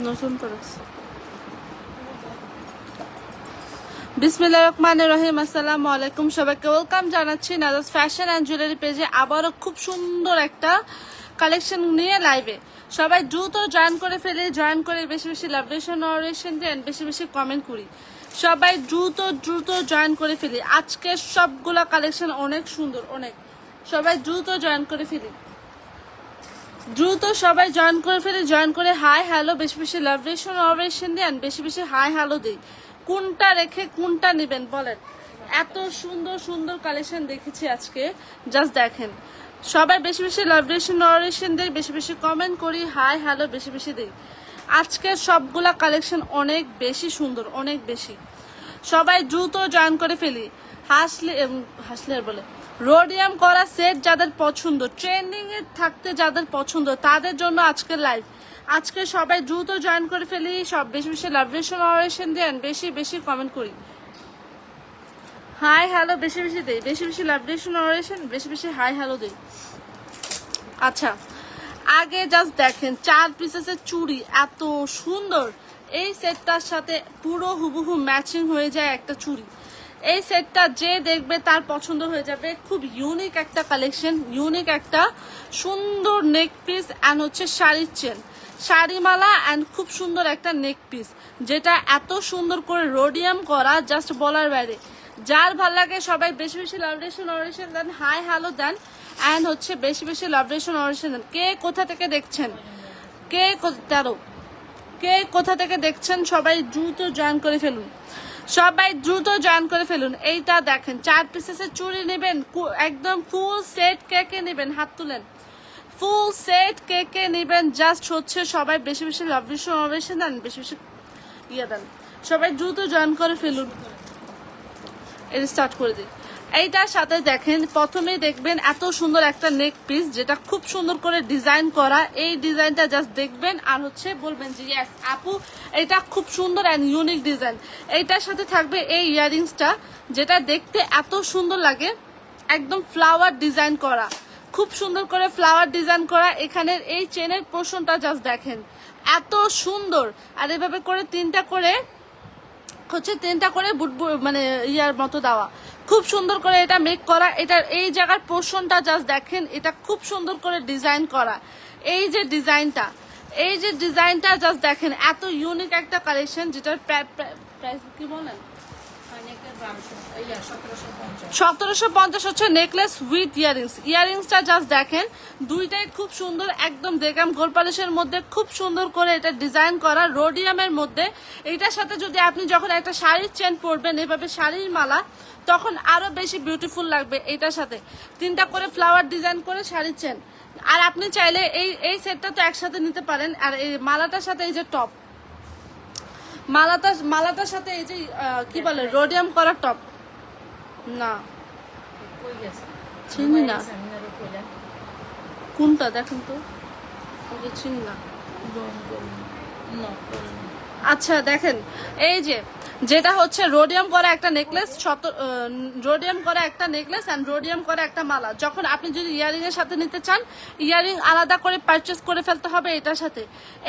নতুন প্রোডাক্ট। বিসমিল্লাহির রহমানির রহিম। আসসালামু আলাইকুম, সবাইকে ওয়েলকাম জানাচ্ছি নাজাস ফ্যাশন অ্যান্ড জুয়েলারি পেজে আবারও খুব সুন্দর একটা কালেকশন নিয়ে লাইভে। সবাই দ্রুত জয়েন করে ফেলে, জয়েন করে বেশি বেশি লাভেশন অরেশন দেন, বেশি বেশি কমেন্ট করি। সবাই দ্রুত দ্রুত জয়েন করে ফেলি। আজকে সবগুলা কালেকশন অনেক সুন্দর, অনেক। সবাই দ্রুত জয়েন করে ফেলি, দ্রুত সবাই জয়েন করে ফেলে, জয়েন করে হাই হ্যালো বেশি বেশি লাভেশন অরেশন দেন, বেশি বেশি হাই হ্যালো দিই। কোনটা রেখে কোনটা নেবেন বলেন? এত সুন্দর সুন্দর কালেকশন দেখেছি আজকে, জাস্ট দেখেন। সবাই বেশি বেশি লাভেশন অরেশন দেয়, বেশি বেশি কমেন্ট করি, হাই হ্যালো বেশি বেশি দিই। আজকে সবগুলা কালেকশন অনেক বেশি সুন্দর, অনেক বেশি। সবাই দ্রুত জয়েন করে ফেলি। হাসলে বলে রোডিয়াম করা সেট যাদের পছন্দ, ট্রেন্ডিং এ থাকতে যাদের পছন্দ, তাদের জন্য আজকের লাইভ। আজকে সবাই দ্রুত জয়েন করে ফেলি, সব বেশি বেশি লাভেশন অরেশন দেন, বেশি বেশি কমেন্ট করি, হাই হ্যালো বেশি বেশি দেই, বেশি বেশি লাভেশন অরেশন, বেশি বেশি হাই হ্যালো দেই। আচ্ছা, আগে জাস্ট দেখেন 4 পিসেসের চুড়ি এত সুন্দর। এই সেটটার সাথে পুরো হুবহু ম্যাচিং হয়ে যায় একটা চুড়ি। এই সেটটা যে দেখবে তার পছন্দ হয়ে যাবে। খুব ইউনিক একটা কালেকশন, ইউনিক একটা সুন্দর নেক পিস অ্যান্ড হচ্ছে শাড়ির চেন, শাড়িমালা অ্যান্ড খুব সুন্দর একটা নেক পিস, যেটা এত সুন্দর করে রোডিয়াম করা, জাস্ট বলার বাইরে। যার ভাল লাগে সবাই বেশি বেশি লাভেশন অরেশন দেন, হাই হ্যালো দেন অ্যান্ড হচ্ছে বেশি বেশি লাভেশন অরেশন দেন। কে কোথা থেকে দেখছেন, কে কোথা থেকে দেখছেন, সবাই দ্রুত জয়েন করে ফেলুন, সবাই দ্রুত জয়েন করে ফেলুন। এইটা দেখেন 4 পিসেসের চুড়ি নেবেন, একদম ফুল সেট কে কে নেবেন, হাত তুলেন। ফুল সেট কে কে নেবেন, জাস্ট হচ্ছে সবাই বেশি বেশি লাভেশন অরেশন দেন, বেশি বেশি ইয়ে দেন। সবাই দ্রুত জয়েন করে ফেলুন। এটা স্টার্ট করে দিই। এইটার সাথে দেখেন, প্রথমেই দেখবেন এত সুন্দর একটা নেক পিস, যেটা খুব সুন্দর করে ডিজাইন করা। এই ডিজাইনটা জাস্ট দেখবেন আর হচ্ছে বলবেন যে ইয়েস আপু, এটা খুব সুন্দর অ্যান্ড ইউনিক ডিজাইন। এইটার সাথে থাকবে এই ইয়ারিংসটা, যেটা দেখতে এত সুন্দর লাগে, একদম ফ্লাওয়ার ডিজাইন করা, খুব সুন্দর করে ফ্লাওয়ার ডিজাইন করা। এখানের এই চেনের পোর্শনটা জাস্ট দেখেন এত সুন্দর। আর এভাবে করে তিনটা করে মানে ইয়ার মতো দেওয়া, খুব সুন্দর করে এটা মেক করা। এটার এই জায়গার পোর্শনটা জাস্ট দেখেন, এটা খুব সুন্দর করে ডিজাইন করা। এই যে ডিজাইনটা জাস্ট দেখেন, এত ইউনিক একটা কালেকশন, যেটার প্রাইস কি বলেন 1750 হচ্ছে নেকলেস উইথ ইয়ারিংসটা জাস্ট দেখেন, দুইটাই খুব সুন্দর, একদম দেগাম গোল পালিশের মধ্যে খুব সুন্দর করে এটা ডিজাইন করা, রোডিয়ামের মধ্যে। এইটার সাথে যদি আপনি যখন একটা শাড়ির চেন পরবেন, এভাবে শাড়ির মালা, তখন আরো বেশি বিউটিফুল লাগবে। এইটার সাথে তিনটা করে ফ্লাওয়ার ডিজাইন করে শাড়ির চেন। আর আপনি চাইলে এই সেটটা তো একসাথে নিতে পারেন। আর এই মালাটার সাথে এই যে টপ, মালাটার সাথে এই যে কি বলে রোডিয়াম করা টপ, না চিনি না কোনটা, দেখেন তো চিনি না। আচ্ছা দেখেন, এই যে যেটা হচ্ছে রোডিয়াম করা একটা নেকলেস, রোডিয়াম করা একটা নেকলেস অ্যান্ড রোডিয়াম করা একটা মালা। যখন আপনি যদি ইয়ারিং এর সাথে নিতে চান, ইয়ারিং আলাদা করে পারচেস করে ফেলতে হবে এইটার সাথে।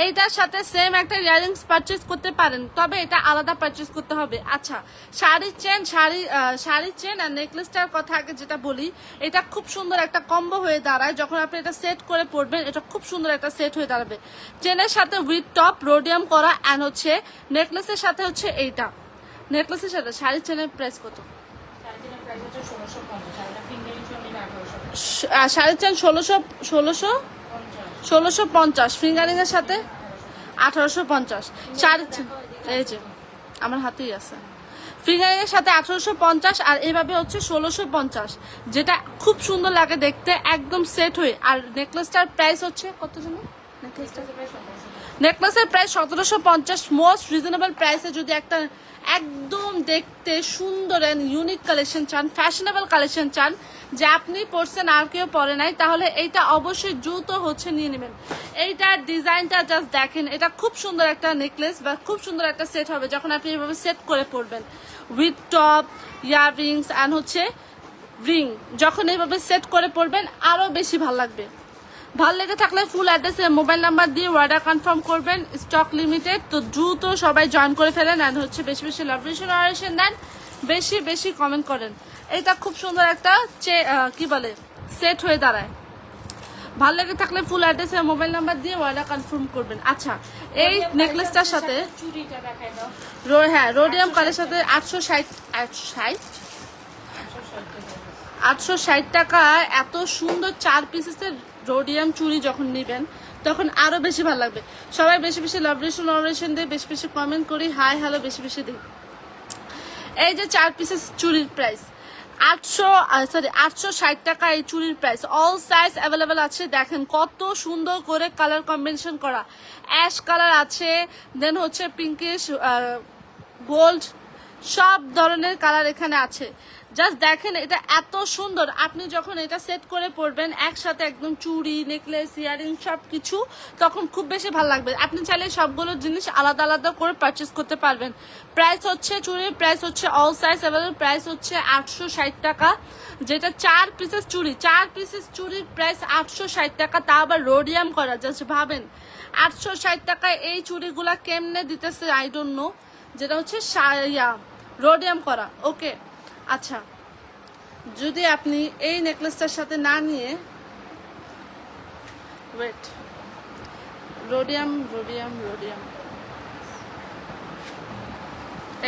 এইটার সাথে সেম একটা ইয়ারিংস পারচেস করতে পারেন, তবে এটা আলাদা পারচেস করতে হবে। আচ্ছা, শাড়ির চেন আর নেকলেসটার কথা আগে যেটা বলি, এটা খুব সুন্দর একটা কম্বো হয়ে দাঁড়ায়। যখন আপনি এটা সেট করে পরবেন, এটা খুব সুন্দর একটা সেট হয়ে দাঁড়াবে। চেনের সাথে উইথ টপ রোডিয়াম করা অ্যান্ড হচ্ছে নেকলেসের সাথে হচ্ছে এইটা, নেকলেসের সাথে শাড়ির চেনের প্রাইস কত? শাড়ির চেন 1650, ফিঙ্গারিং এর সাথে 1850। শাড়ির চেন এই যে আমার হাতেই আছে, ফিঙ্গারিং এর সাথে 1850 আর এভাবে হচ্ছে 1650, যেটা খুব সুন্দর লাগে দেখতে, একদম সেট হয়ে। আর নেকলেসটার প্রাইস হচ্ছে কত জানো? নেকলেসের প্রাইস 1750, মোস্ট রিজনেবল প্রাইসে। যদি একটা একদম দেখতে সুন্দর অ্যান্ড ইউনিক কালেকশন চান, ফ্যাশনেবল কালেকশন চান, যে আপনি পরছেন আর কেউ পরে নাই, তাহলে এইটা অবশ্যই দ্রুত হচ্ছে নিয়ে নেবেন। এইটার ডিজাইনটা জাস্ট দেখেন, এটা খুব সুন্দর একটা নেকলেস বা খুব সুন্দর একটা সেট হবে যখন আপনি এভাবে সেট করে পরবেন, উইথ টপ, ইয়াররিংস অ্যান্ড হচ্ছে রিং। যখন এইভাবে সেট করে পরবেন আরো বেশি ভালো লাগবে। ভালো লেগে থাকলে ফুল অ্যাড্রেসে মোবাইল নাম্বার দিয়ে অর্ডার কনফার্ম করবেন, স্টক লিমিটেড। তো দ্রুত সবাই জয়েন করে ফেলেন অ্যান্ড হচ্ছে বেশি বেশি লাভ রিলেশন দেন, বেশি বেশি কমেন্ট করেন। এটা খুব সুন্দর একটা কি বলে সেট হয়ে দাঁড়ায়। ভালো লেগে থাকলে ফুল অ্যাড্রেসে মোবাইল নাম্বার দিয়ে অর্ডার কনফার্ম করবেন। আচ্ছা, এই নেকলেসটার সাথে হ্যাঁ রোডিয়াম কালের সাথে 860 টাকা এত সুন্দর 4 পিসের রোডিয়াম চুড়ি যখন নেবেন তখন আরো বেশি ভালো লাগবে। সবাই বেশি বেশি লাভ রিলেশন দিয়ে বেশি বেশি কমেন্ট করি, হাই হ্যালো বেশি বেশি দিই। এই যে 4 পিসের চুড়ির প্রাইস 860 টাকা। এই চুড়ির প্রাইস অল সাইজ অ্যাভেলেবেল আছে। দেখেন কত সুন্দর করে কালার কম্বিনেশন করা, অ্যাশ কালার আছে, দেন হচ্ছে পিঙ্কিশ, গোল্ড, সব ধরনের কালার এখানে আছে। জাস্ট দেখেন এটা এত সুন্দর। আপনি যখন এটা সেট করে পরবেন একসাথে একদম চুড়ি, নেকলেস, ইয়ারিং সব কিছু, তখন খুব বেশি ভালো লাগবে। আপনি চাইলে সবগুলো জিনিস আলাদা আলাদা করে পারচেস করতে পারবেন। প্রাইস হচ্ছে চুড়ির প্রাইস হচ্ছে অল সাইজ অ্যাভেলেবল, প্রাইস হচ্ছে 860 টাকা। যেটা 4 পিসেস চুড়ি, 4 পিসেস চুড়ির প্রাইস 860 টাকা, তা আবার রোডিয়াম করা। জাস্ট ভাবেন 860 টাকায় এই চুড়িগুলা কেমনে দিতেছে আই ডোন্ট নো, যেটা হচ্ছে রোডিয়াম করা। ওকে আচ্ছা, যদি আপনি এই নেকলেসটার সাথে না নিয়ে ওয়েট রোডিয়াম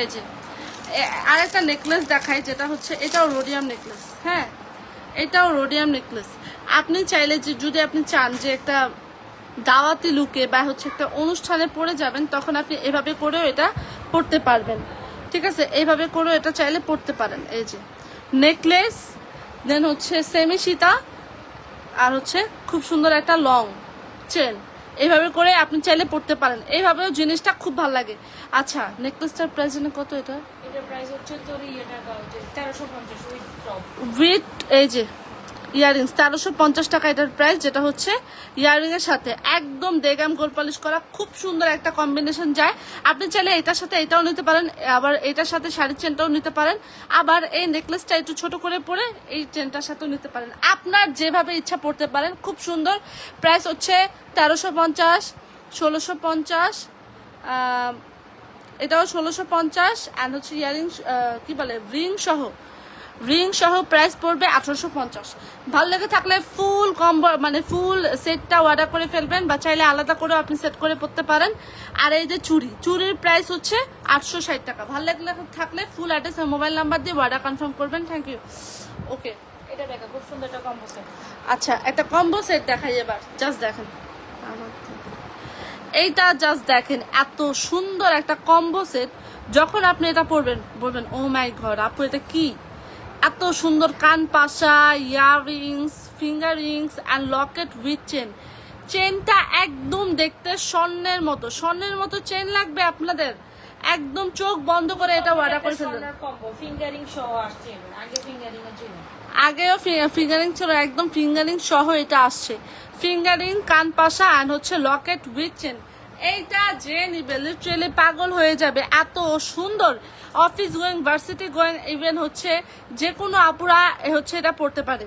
এই যে আরেকটা নেকলেস দেখাই, যেটা হচ্ছে এটাও রোডিয়াম নেকলেস। হ্যাঁ, এটাও রোডিয়াম নেকলেস। আপনি চাইলে যে যদি আপনি চান যে একটা দাওয়াতি লুকে বা হচ্ছে একটা অনুষ্ঠানে পরে যাবেন, তখন আপনি এভাবে করেও এটা পরতে পারবেন। ঠিক আছে, এইভাবে করেও এটা চাইলে পরতে পারেন। এই যে নেকলেস, দেন হচ্ছে সেমি সীতা, আর হচ্ছে খুব সুন্দর একটা লং চেন, এইভাবে করে আপনি চাইলে পরতে পারেন। এইভাবেও জিনিসটা খুব ভালো লাগে। আচ্ছা, নেকলেসটার প্রাইস জানেন কত? এটার প্রাইস হচ্ছে তোর 1350 উইথ এই যে ইয়ারিংস 1350 টাকা এটার প্রাইস, যেটা হচ্ছে ইয়ারিং এর সাথে একদম দেগাম গোল পলিশ করা, খুব সুন্দর একটা কম্বিনেশন যায়। আপনি চাইলে এটার সাথে এটাও নিতে পারেন, আবার এটার সাথে শাড়ির চেনটাও নিতে পারেন, আবার এই নেকলেসটা একটু ছোট করে পরে এই চেনটার সাথেও নিতে পারেন। আপনার যেভাবে ইচ্ছা পড়তে পারেন, খুব সুন্দর। প্রাইস হচ্ছে 1350, 1650, এটাও 1650 অ্যান্ড হচ্ছে ইয়ারিং কি বলে রিং সহ প্রাইস পড়বে 1850। ভালো লেগে থাকলে ফুল কম্বো মানে ফুল সেটটা অর্ডার করে ফেলবেন, বা চাইলে আলাদা করে আপনি সেট করে পড়তে পারেন। আর এই যে চুড়ির প্রাইস হচ্ছে 860 টাকা। ভালো লেগে থাকলে ফুল অ্যাড্রেস আর মোবাইল নাম্বার দিয়ে অর্ডার কনফার্ম করবেন। Thank you. ওকে, এটা দেখা খুব সুন্দর একটা কম্বো সেট। আচ্ছা, একটা কম্বো সেট দেখাই এবার। জাস্ট দেখেন এইটা, জাস্ট দেখেন এত সুন্দর একটা কম্বো সেট। যখন আপনি এটা পরবেন বলবেন ও মাই গড আপু এটা কি, এত সুন্দর কান পাশা, earrings, finger rings and locket with চেনটা একদম দেখতে স্বর্ণের মতো চেন লাগবে আপনাদের। একদম চোখ বন্ধ করে এটা অর্ডার করে ফেলবেন। আগেও ফিঙ্গারিং ছিল, একদম ফিঙ্গারিং সহ এটা আসছে। ফিঙ্গারিং, কান পাশা অ্যান্ড হচ্ছে লকেট উইথ চেন। এইটা যে নিবে লিটারেলি পাগল হয়ে যাবে, এত সুন্দর। Office going, varsity going, even হচ্ছে যে কোনো আপুরা হচ্ছে এটা পড়তে পারে,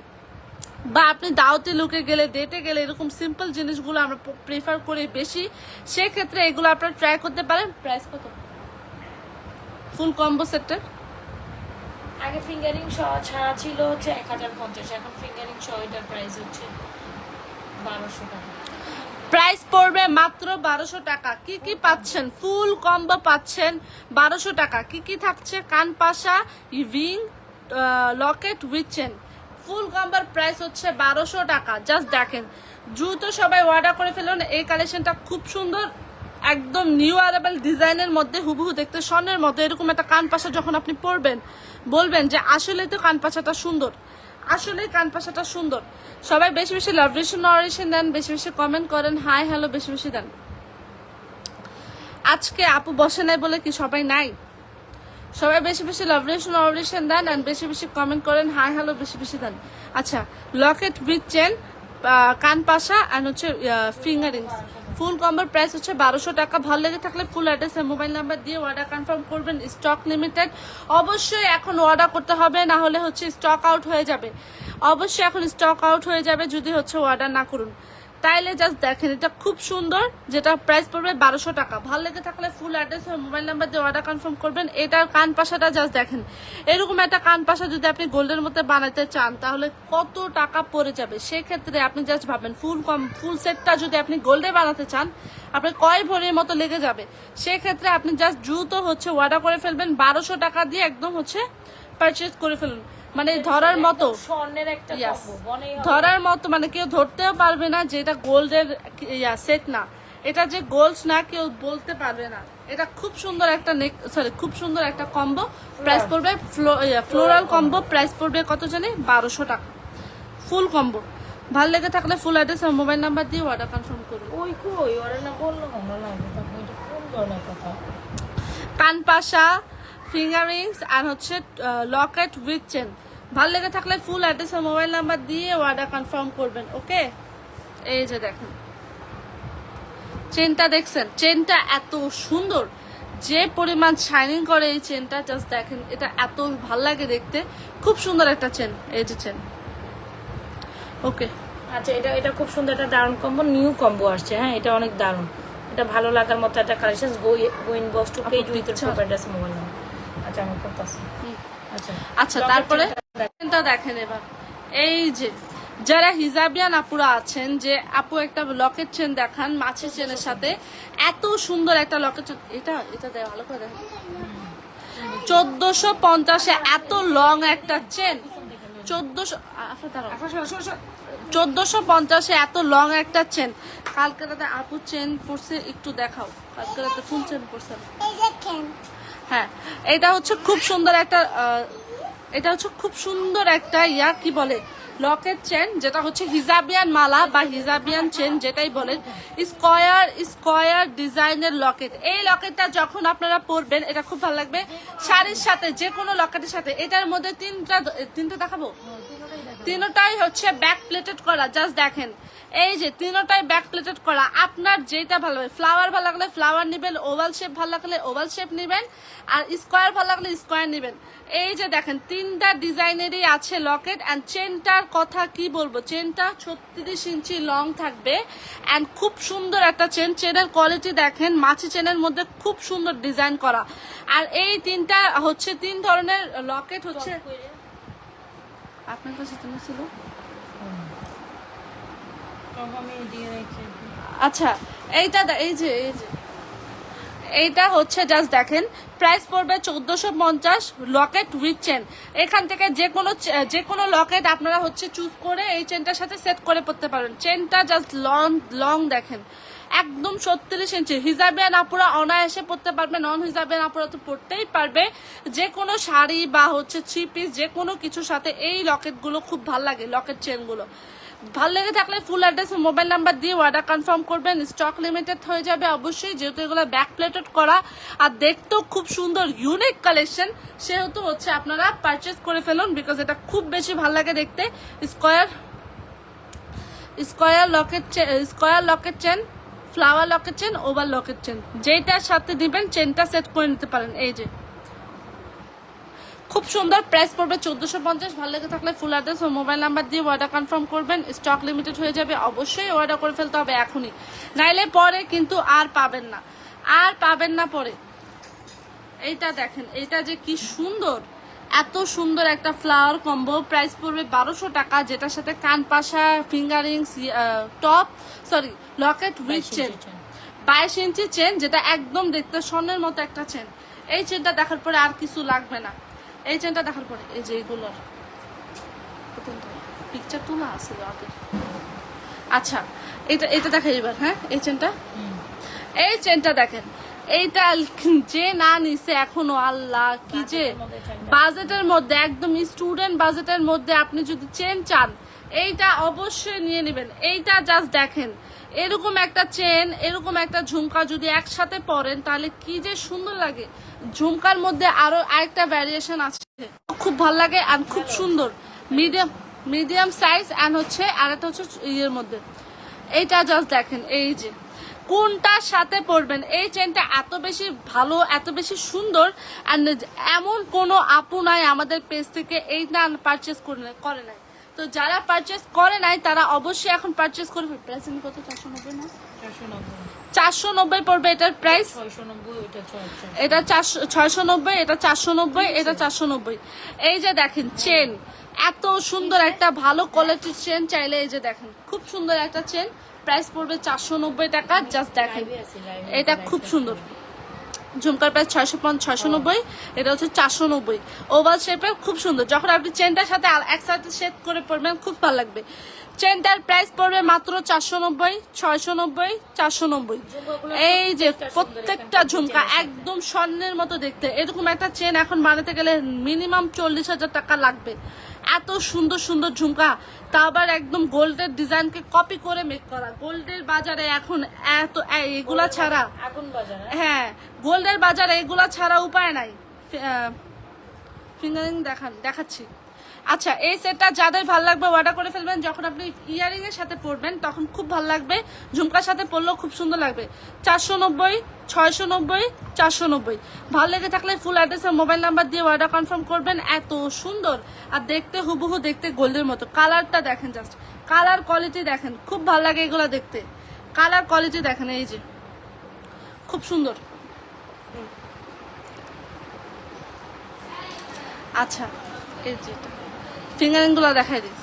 বা আপনি দাওয়াতি লুকে গেলে, ডেটে গেলে, এরকম সিম্পল জিনিসগুলো আমরা প্রেফার করি বেশি, সেক্ষেত্রে এগুলো আপনারা ট্রাই করতে পারেন। প্রাইস কত ফুল কম্বো সেটের? আগে ফিঙ্গারিং ছাড়া ছিল হচ্ছে 1050, এখন ফিঙ্গারিং সহ এটার প্রাইস হচ্ছে 1200 টাকা। প্রাইস পড়বে মাত্র 1200 টাকা। কি কি পাচ্ছেন? ফুল কম্বো পাচ্ছেন 1200 টাকা। কি কি থাকছে? কান পাশা, ring, locket with chain. Full কম্বোর প্রাইস হচ্ছে 1200 টাকা। জাস্ট দেখেন, দ্রুত সবাই অর্ডার করে ফেলুন। এই কালেকশনটা খুব সুন্দর, একদম নিউ অ্যারাইভাল ডিজাইনের মধ্যে, হুবহু দেখতে স্বর্ণের মতো। এরকম একটা কান পাশা যখন আপনি পরবেন বলবেন যে আসলে তো কান পাশাটা সুন্দর, আসলে কান পাশাটা সুন্দর। সবাই বেশি বেশি লাভ রিলেশন দেন, বেশি বেশি কমেন্ট করেন, হাই হ্যালো বেশি বেশি দেন। আজকে আপু বসে নাই বলে কি সবাই নাই? সবাই বেশি বেশি লাভ রিলেশন দেন অ্যান্ড বেশি বেশি কমেন্ট করেন, হাই হ্যালো বেশি বেশি দেন। আচ্ছা, লকেট উইথ চেন, কান পাশা অ্যান্ড হচ্ছে ফিঙ্গারিংস, ফুল কম্বোর প্রাইস হচ্ছে 1200 টাকা। ভালো লেগে থাকলে ফুল অ্যাড্রেস আর মোবাইল নাম্বার দিয়ে অর্ডার কনফার্ম করবেন। স্টক লিমিটেড, অবশ্যই এখন অর্ডার করতে হবে, না হলে হচ্ছে স্টক আউট হয়ে যাবে। অবশ্যই এখন স্টক আউট হয়ে যাবে যদি হচ্ছে অর্ডার না করুন। তাইলে জাস্ট দেখেন, এটা খুব সুন্দর, যেটা প্রাইস পড়বে 1200 টাকা। ভালো লেগে থাকলে ফুল অ্যাড্রেস আর মোবাইল নাম্বার দিয়ে অর্ডার কনফার্ম করবেন। এটার কান পাশাটা জাস্ট দেখেন, এরকম একটা কান পাশা যদি আপনি গোল্ডের মধ্যে বানাতে চান তাহলে কত টাকা পড়ে যাবে। সেক্ষেত্রে আপনি জাস্ট ভাবেন, ফুল সেটটা যদি আপনি গোল্ডে বানাতে চান আপনার কয় ভরির মতো লেগে যাবে। সেক্ষেত্রে আপনি জাস্ট দ্রুত হচ্ছে অর্ডার করে ফেলবেন, 1200 টাকা দিয়ে একদম হচ্ছে পারচেজ করে ফেলুন। মানে ধরার মতো, স্বর্ণের একটা Yes. কম্বো মনেই হবে। ধরার মতো, মানে কেউ ধরতেও পারবে না যে এটা গোল্ডের সেট না, এটা যে গোল্ড না কেউ বলতে পারবে না। এটা খুব সুন্দর একটা খুব সুন্দর একটা কম্বো, প্রাইস পড়বে ফ্লোরাল কম্বো, প্রাইস পড়বে কত জানি 1200 টাকা ফুল কম্বো। ভালো লেগে থাকলে ফুল অ্যাড্রেস আর মোবাইল নাম্বার দিয়ে অর্ডার কনফার্ম করুন। ওই কই ওরা না বললো আমরা লাগবে, তারপর এটা কোন ধরনের কথা? কানপাশা, ফিঙ্গার রিংস আর হচ্ছে লকেট উইথ চেন। ভালো লেগে থাকলে ফুল অ্যাড্রেস আর মোবাইল নাম্বার দিয়ে অর্ডার কনফার্ম করবেন। ওকে, এই যে দেখেন চেনটা, দেখছেন চেনটা এত সুন্দর, যে পরিমাণ শাইনিং করে এই চেনটা, জাস্ট দেখেন এটা এত ভাল লাগে দেখতে, খুব সুন্দর একটা চেন। এই যে চেন, ওকে আচ্ছা, এটা এটা খুব সুন্দর একটা দারুণ কম্বো, নিউ কম্বো আসছে। হ্যাঁ, এটা অনেক দারুণ, এটা ভালো লাগার মতো একটা collection. Go inbox two page with proper address mobile number. আচ্ছা, আমি করতেছি। আচ্ছা আচ্ছা, তারপরে চেনটা দেখেন এবার। এই যে যারা হিজাবিয়ান আপুরা আছেন, যে আপু একটা লকেট চেন দেখান মাছের চেনের সাথে, এত সুন্দর একটা লকেট চেন, এটা এটা দেয় ভালো করে দেখেন, 1450-এ এত লং একটা চেন, 1450-এ এত লং একটা চেন। কালকে রাতে আপু চেন পরছে, একটু দেখাও, কালকে রাতে ফুল চেন পরছে। হ্যাঁ, এটা হচ্ছে খুব সুন্দর একটা এটা হচ্ছে খুব সুন্দর একটা কি বলে লকেট চেন, যেটা হচ্ছে হিজাবিয়ান মালা বা হিজাবিয়ান চেন যেটাই বলেন, স্কয়ার ডিজাইনের লকেট। এই লকেটটা যখন আপনারা পরবেন এটা খুব ভালো লাগবে শাড়ির সাথে, যে কোনো লকেটের সাথে। এটার মধ্যে তিনটা দেখাবো, তিনটাই হচ্ছে ব্যাক প্লেটেড করা। জাস্ট দেখেন, এই যে তিনটাই ব্যাক প্লেটেড করা। আপনার যেটা ভালো লাগে, ফ্লাওয়ার ভালো লাগলে ফ্লাওয়ার নেবেন, ওভাল শেপ ভালো লাগলে ওভাল শেপ নেবেন, আর স্কোয়ার ভালো লাগলে স্কোয়ার নেবেন। এই যে দেখেন তিনটা ডিজাইনেরই আছে লকেট। অ্যান্ড চেনটার কথা কি বলবো, চেনটা 36 ইঞ্চি লং থাকবে অ্যান্ড খুব সুন্দর একটা চেন। চেনের কোয়ালিটি দেখেন, মাছি চেনের মধ্যে খুব সুন্দর ডিজাইন করা। আর এই তিনটা হচ্ছে তিন ধরনের লকেট হচ্ছে আপনার কাছে ছিল। আচ্ছা, এইটা হচ্ছে জাস্ট দেখেন, প্রাইস পড়বে 1450 লকেট উইথ চেন। এখান থেকে যে কোনো লকেট আপনারা হচ্ছে চুজ করে এই চেনটার সাথে সেট করে পড়তে পারেন। চেনটা জাস্ট লং দেখেন, একদম 36 ইঞ্চি। হিজাবিয়ান আপুরা অনায়াসে পড়তে পারবে, নন হিজাবিয়ান আপুরা তো পড়তেই পারবে। যে কোনো শাড়ি বা হচ্ছে 3 পিস যে কোনো কিছুর সাথে এই লকেটগুলো খুব ভালো লাগে, লকেট চেনগুলো। ভালো লেগে থাকলে ফুল অ্যাড্রেস মোবাইল নাম্বার দিয়ে অর্ডার কনফার্ম করবেন। স্টক লিমিটেড হয়ে যাবে অবশ্যই, যেহেতু এগুলো ব্যাক প্লেটেড করা আর দেখতেও খুব সুন্দর ইউনিক কালেকশন, সেহেতু হচ্ছে আপনারা পারচেস করে ফেলুন, বিকজ এটা খুব বেশি ভালো লাগে দেখতে। Square Locket chain, flower Locket chain, over Locket chain, যেটার সাথে দিবেন চেনটা সেট করে নিতে পারেন। এই যে খুব সুন্দর, প্রাইস পড়বে 1450। ভালো লেগে থাকলে ফুল অ্যাড্রেস ও মোবাইল নাম্বার দিয়ে অর্ডার কনফার্ম করবেন। স্টক লিমিটেড হয়ে যাবে অবশ্যই, অর্ডার করে ফেলতে হবে এখনই, নাইলে পরে কিন্তু আর পাবেন না পরে। এইটা দেখেন, এইটা যে কি সুন্দর, এত সুন্দর একটা ফ্লাওয়ার কম্বো, প্রাইস পড়বে 1200 টাকা, যেটার সাথে কানপাশা, ফিঙ্গারিংস, লকেট উইথ চেন, 22 ইঞ্চি চেন, যেটা একদম দেখতে স্বর্ণের মতো একটা চেন। এই চেনটা দেখার পরে আর কিছু লাগবে না। এই চেনটা দেখার পরে এই যে এইগুলোর পিকচার তোলা আছে আগে। আচ্ছা, এটা দেখেন এবার। হ্যাঁ, এই চেনটা দেখেন, এইটা যে না নিছে এখনো, আল্লাহ কি যে বাজেটের মধ্যে, একদম স্টুডেন্ট বাজেটের মধ্যে আপনি যদি চেন চান এইটা অবশ্যই নিয়ে নেবেন। এইটা জাস্ট দেখেন, এরকম একটা চেন, এরকম একটা ঝুমকা যদি একসাথে পরেন তাহলে কি যে সুন্দর লাগে। ঝুমকার মধ্যে আরো আরেকটা ভ্যারিয়েশন আছে, খুব ভালো লাগে আর খুব সুন্দর, মিডিয়াম সাইজ অ্যান্ড হচ্ছে আর একটা হচ্ছে ইয়ের মধ্যে। এইটা জাস্ট দেখেন, এই যে কোনটার সাথে পরবেন। এই চেনটা এত বেশি ভালো, এত বেশি সুন্দর, অ্যান্ড এমন কোনো আপু নাই আমাদের পেজ থেকে এইটা পারচেস করে নাই। তো যারা পারচেস করে নাই তারা অবশ্যই এখন পারচেস করবে। প্রাইস আমি কত, 490 না, 490 পড়বে এটার প্রাইস। 690 এটা 690, এটা 490, এটা 490। এই যে দেখেন চেন, এত সুন্দর একটা ভালো কোয়ালিটির চেন চাইলে এই যে দেখেন খুব সুন্দর একটা চেন, প্রাইস পড়বে 490 টাকা। জাস্ট দেখেন এটা খুব সুন্দর। ঝুমকার প্রাইস 690, এটা হচ্ছে 490। ওভাল শেপের খুব সুন্দর, যখন আপনি চেনটার সাথে একসাথে সেট করে পরবেন খুব ভালো লাগবে। চেনটার প্রাইস পড়বে মাত্র 490, 690, 490। এই যে প্রত্যেকটা ঝুমকা একদম স্বর্ণের মতো দেখতে। এরকম একটা চেন এখন বানাতে গেলে মিনিমাম 40,000 টাকা লাগবে। এত সুন্দর সুন্দর ঝুমকা, তা আবার একদম গোল্ডের ডিজাইনকে কপি করে মেক করা। গোল্ডের বাজারে এখন এত এগুলা ছাড়া, আগুন বাজার। হ্যাঁ গোল্ডের বাজারে এগুলা ছাড়া উপায় নাই। ফিঙ্গারিং দেখাচ্ছি। আচ্ছা এই সেটটা যাদের ভালো লাগবে অর্ডার করে ফেলবেন। যখন আপনি ইয়ারিং এর সাথে পরবেন তখন খুব ভালো লাগবে, ঝুমকার সাথে পরলেও খুব সুন্দর লাগবে। 490, 690, 490। ভালো লেগে থাকলে ফুল অ্যাড্রেস আর মোবাইল নাম্বার দিয়ে অর্ডার কনফার্ম করবেন। এত সুন্দর আর দেখতে হুবহু দেখতে গোল্ডের মতো। কালারটা দেখেন, জাস্ট কালার কোয়ালিটি দেখেন, খুব ভালো লাগে এগুলো দেখতে। কালার কোয়ালিটি দেখেন, এই যে খুব সুন্দর। আচ্ছা এই যেটা ফিঙ্গারিং গুলা দেখাই দিই।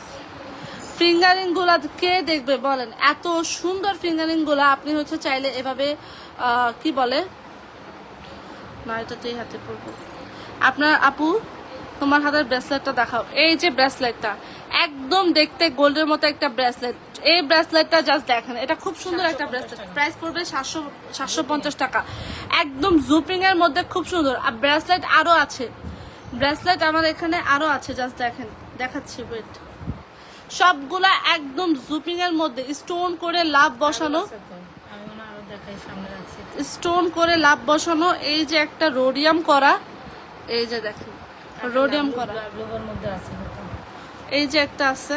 ফিঙ্গারিং গুলা কে দেখবে বলেন? এত সুন্দর ফিঙ্গারিং গুলা আপনি হচ্ছে চাইলে এভাবে কি বলে না, এটাতেই হাতে পড়বো। আপনার আপু তোমার হাতের ব্রেসলেটটা দেখাও। এই যে ব্রেসলেটটা একদম দেখতে গোল্ডের মতো একটা ব্রেসলেট। এই ব্রেসলেটটা জাস্ট দেখেন, এটা খুব সুন্দর একটা ব্রেসলেট। প্রাইস পড়বে 750 টাকা। একদম জুপিং এর মধ্যে খুব সুন্দর। আর ব্রেসলেট আরো আছে, ব্রেসলেট আমার এখানে আরো আছে, জাস্ট দেখেন, দেখাচ্ছি ওয়েট। সবগুলা একদম জুপিং এর মধ্যে স্টোন করে লাভ বসানো, স্টোন করে লাভ বসানো। এই যে একটা রোডিয়াম করা, এই যে দেখেন রোডিয়াম করা, এই যে একটা আছে,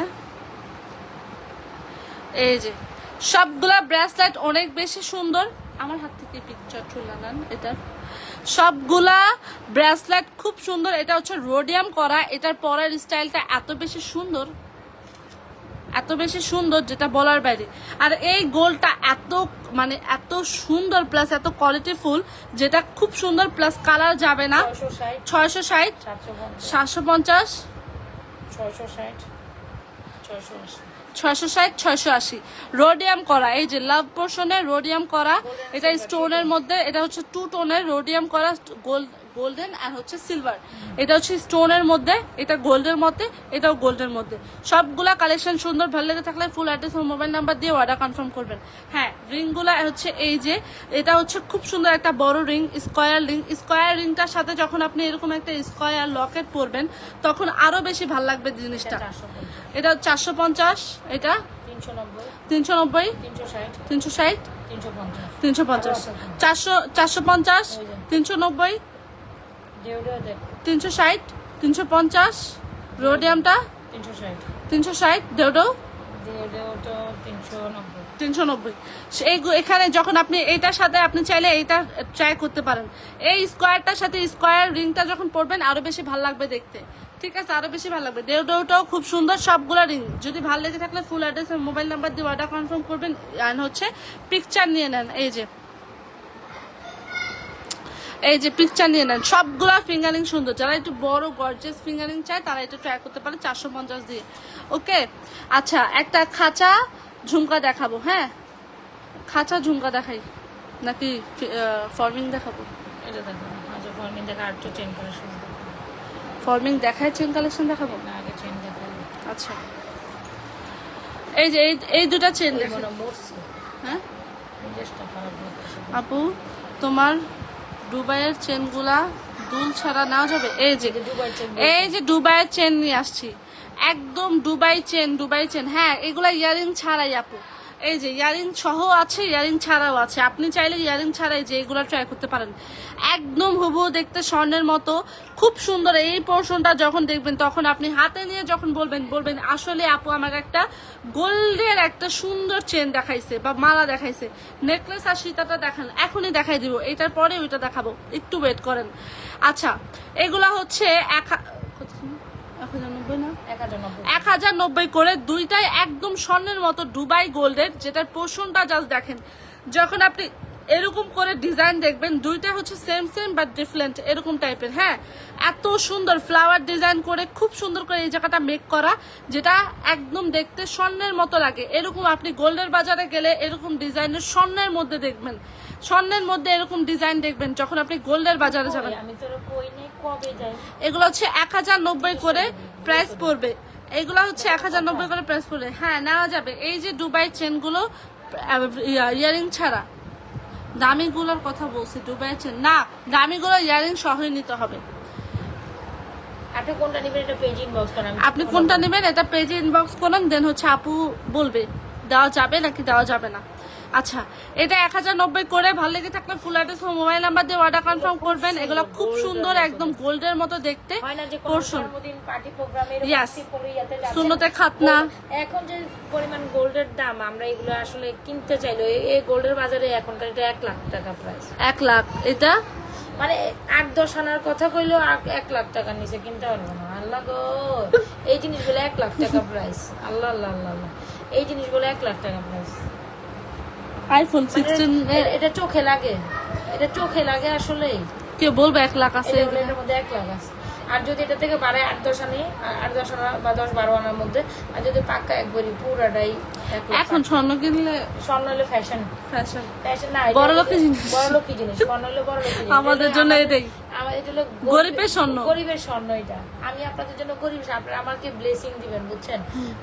এই যে সবগুলা ব্রেসলেট অনেক বেশি সুন্দর। আমার হাত থেকে পিকচার তুলে নেন। এটা সবগুলা ব্রেসলেট খুব সুন্দর। এটা হচ্ছে রোডিয়াম করা। এটার পরের স্টাইলটা এত বেশি সুন্দর, এত বেশি সুন্দর যেটা বলার বাইরে। আর এই গোলটা এত মানে এত সুন্দর প্লাস এত কোয়ালিটিফুল, যেটা খুব সুন্দর প্লাস কালার যাবে না। 660, 750, 660, 680 রোডিয়াম করা। এই যে লাভ পোর্শনের রোডিয়াম করা, এটা স্টোনের মধ্যে, এটা হচ্ছে 2 টোনের রোডিয়াম করা, গোল্ডেন আর হচ্ছে সিলভার। এটা হচ্ছে স্টোনের মধ্যে, এটা গোল্ডের মধ্যে, এটাও গোল্ডের মধ্যে। সবগুলা কালেকশন সুন্দর। ভালো লেগে থাকলে ফুল অ্যাড্রেস ও মোবাইল নাম্বার দিয়ে অর্ডার কনফার্ম করবেন। হ্যাঁ রিংগুলা হচ্ছে এই যে, এটা হচ্ছে খুব সুন্দর একটা বড় রিং, স্কোয়ার রিং। স্কোয়ার রিংটার সাথে যখন আপনি এরকম একটা স্কোয়ার লকেট পরবেন তখন আরো বেশি ভালো লাগবে জিনিসটা। এটা 450, এটা 390, 360, 350, 450, 390, 360, 350 রোডিয়ামটা 360, দেওডো 390। এখানে যখন আপনি এইটার সাথে আপনি চাইলে এইটা ট্রাই করতে পারেন। এই স্কোয়ারটার সাথে স্কোয়ার রিংটা যখন পরবেন আরো বেশি ভালো লাগবে দেখতে। ঠিক আছে, আরো বেশি ভালো লাগবে। দেওডোটাও খুব সুন্দর। সবগুলা রিং যদি ভালো লেগে থাকলে ফুল অ্যাড্রেস আর মোবাইল নাম্বার দিয়ে অর্ডার কনফার্ম করবেন। আর হচ্ছে পিকচার নিয়ে নেন, এই যে পিকচার নিয়ে নেন। সবগুলা ফিঙ্গারিং সুন্দর। যারা একটু বড় গর্জিয়াস ফিঙ্গারিং চায় তারা এটা ট্রাই করতে পারে 450 দিয়ে। ওকে আচ্ছা, একটা খাঁচা ঝুমকা দেখাবো। হ্যাঁ খাঁচা ঝুমকা দেখাই নাকি ফর্মিং দেখাবো? এটা দেখো, আচ্ছা ফর্মিং দেখা, আর তো চেন কালেকশন ফর্মিং দেখায়, চেন কালেকশন দেখাবো না, আগে চেন দেখাবো। আচ্ছা এই যে এই দুটা চেন দেখো। হ্যাঁ আপু তোমার দুবাইয়ের চেনগুলা দুল ছাড়া নেওয়া যাবে? এই যে দুবাইয়ের চেন নিয়ে আসছি, একদম দুবাই চেন। হ্যাঁ এগুলা ইয়ারিং ছাড়াই আপু। এই যে ইয়ারিং সহ আছে, ইয়ারিং ছাড়াও আছে। আপনি চাইলে ইয়ারিং ছাড়াই যে এগুলা ট্রাই করতে পারেন। একদম হুবহু দেখতে স্বর্ণের মতো, খুব সুন্দর। এই পোর্শনটা যখন দেখবেন তখন আপনি হাতে নিয়ে যখন বলবেন আসলে আপু আমাকে একটা গোল্ডের একটা সুন্দর চেন দেখাইছে বা মালা দেখাইছে। নেকলেস আর সীতাটা দেখান, এখনই দেখাই দিব। এটার পরে ওইটা দেখাবো, একটু ওয়েট করেন। আচ্ছা এগুলা হচ্ছে 1000 1090 না 1090 1090 করে দুইটাই একদম স্বর্ণের মতো দুবাই গোল্ডের, যেটার পোর্শনটা জাস্ট দেখেন। যখন আপনি এরকম করে ডিজাইন দেখবেন, দুইটা হচ্ছে সেম সেম বাট ডিফারেন্ট এরকম টাইপের। হ্যাঁ, এত সুন্দর ফ্লাওয়ার ডিজাইন করে খুব সুন্দর করে এই জায়গাটা মেক করা, যেটা একদম দেখতে স্বর্ণের মতো লাগে। এরকম আপনি গোল্ডের বাজারে গেলে এরকম ডিজাইনের স্বর্ণের মধ্যে দেখবেন, স্বর্ণের মধ্যে এরকম ডিজাইন দেখবেন যখন আপনি গোল্ডের বাজারে যাবেন। আমি তো কই নেই, কবে যাই। এগুলো হচ্ছে 1090 করে প্রাইস পড়বে। এগুলো হচ্ছে 1090 করে প্রাইস পড়বে। হ্যাঁ, নেওয়া যাবে। এই যে দুবাই চেনগুলো ইয়ারিং ছাড়া, দামিগুলোর কথা বলছি, দুবাই চেন না, দামিগুলো ইয়ারিং সহই নিতে হবে। আপনি কোনটা নেবেন এটা পেজ ইনবক্স করেন। আপনি কোনটা নেবেন এটা পেজে ইনবক্স করুন, দেন হচ্ছে আপু বলবে দেওয়া যাবে নাকি দেওয়া যাবে না। আচ্ছা, এটা 1090 করে। ভালো লেগে থাকলে ফুল অ্যাড্রেস ও মোবাইল নাম্বার দিয়ে অর্ডার কনফার্ম করবেন। এগুলো খুব সুন্দর, একদম গোল্ডের মতো দেখতে। হয় না যে পোর্শন জন্মদিন পার্টি প্রোগ্রামে Yes. সুন্নতে খাতনা। এখন যে পরিমাণ গোল্ডের দাম, আমরা এগুলো আসলে কিনতে চাইলে এই গোল্ডের বাজারে এখনকার এটা 1 লাখ টাকা প্রাইস। 1 লাখ, এটা মানে 8-10 আনার কথা কইলো 1 লাখ টাকার নিচে কিনতে পারবো না। আল্লাহ গো, এই জিনিসগুলো 1 লাখ টাকা প্রাইস। আল্লাহ আল্লাহ আল্লাহ আল্লাহ, এই জিনিসগুলো 1 লাখ টাকা প্রাইস। আইফোন 16 এটা চোখে লাগে, এটা চোখে লাগে আসলে। কে বলবে 1 লাখ আছে? এটার মধ্যে 1 লাখ আছে। আর যদি এটা থেকে বাড়ায় 8-10 আনি, 8-10 আনা বা 10-12 আনার মধ্যে, আর যদি পাক্কা একবারই পুরাটাই 1 লাখ। এখন স্বর্ণ কিনলে স্বর্ণ হলে ফ্যাশন, ফ্যাশন ফ্যাশন না, বড়লোকের জিনিস। বড়লোকের জিনিস, স্বর্ণ হলে বড়লোকের জিনিস। আমাদের জন্য এটাই আমার এটা হলো গরিবের স্বর্ণ। গরিবের স্বর্ণ এটা। আমি আপনাদের জন্য গরিব, আপনারা আমাকে ব্লেসিং দিবেন, বুঝছেন?